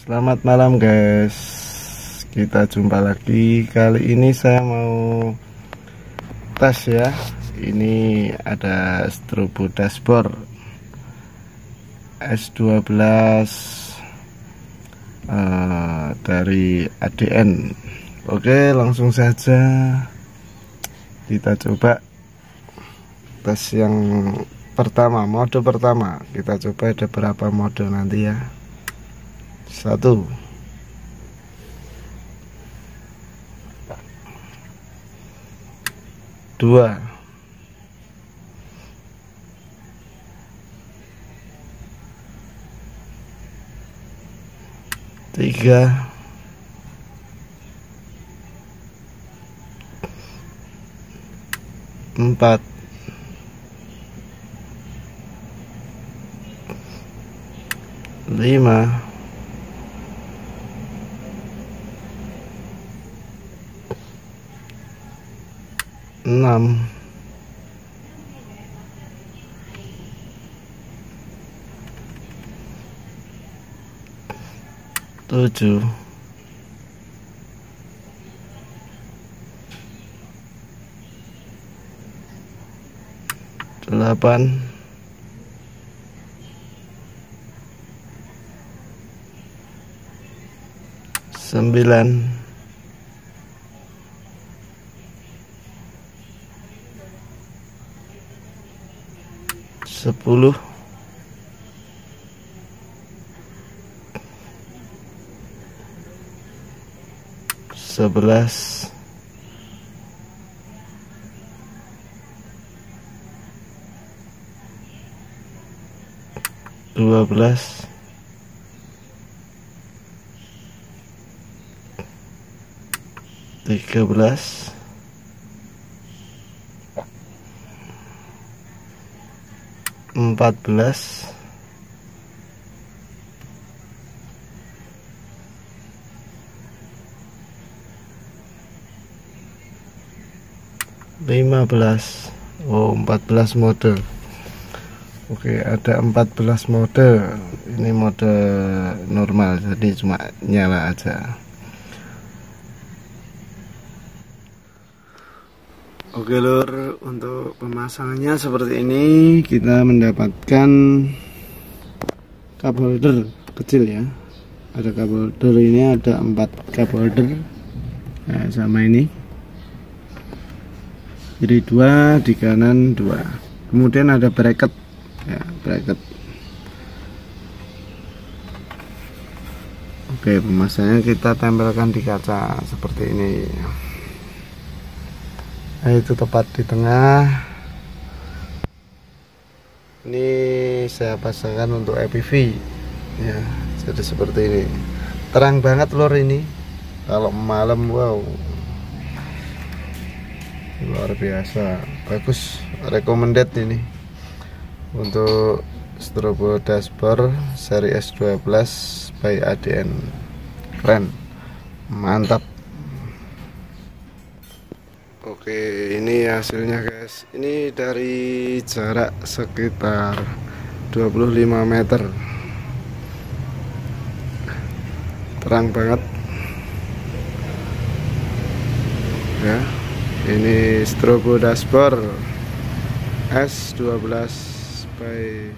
Selamat malam guys, kita jumpa lagi. Kali ini saya mau tes ya. Ini ada strobo dashboard S12 dari ADN. Oke, langsung saja kita coba tes yang pertama, mode pertama. Kita coba ada berapa mode nanti ya. 1, 2, 3, 4, 5, 6, 7, 8, 9, 10, 11, 12, 13, 14, 15. Oh, 14 mode. Oke, ada 14 mode. Ini mode normal, jadi cuma nyala aja. Oke lur, untuk pemasangannya seperti ini. Kita mendapatkan cup holder kecil ya. Ada cup holder ini, ada 4 cup holder. Nah, sama ini. Jadi 2 di kanan, 2. Kemudian ada bracket ya, bracket. Oke, pemasangannya kita tempelkan di kaca seperti ini. Nah, itu tepat di tengah. Ini saya pasangkan untuk EPV ya, jadi seperti ini. Terang banget lor ini. Kalau malam, wow, luar biasa, bagus, recommended ini untuk strobo dashboard seri S12 by ADN. Keren, mantap. Oke, ini hasilnya guys. Ini dari jarak sekitar 25 meter. Terang banget ya. Ini strobo dashboard S12 by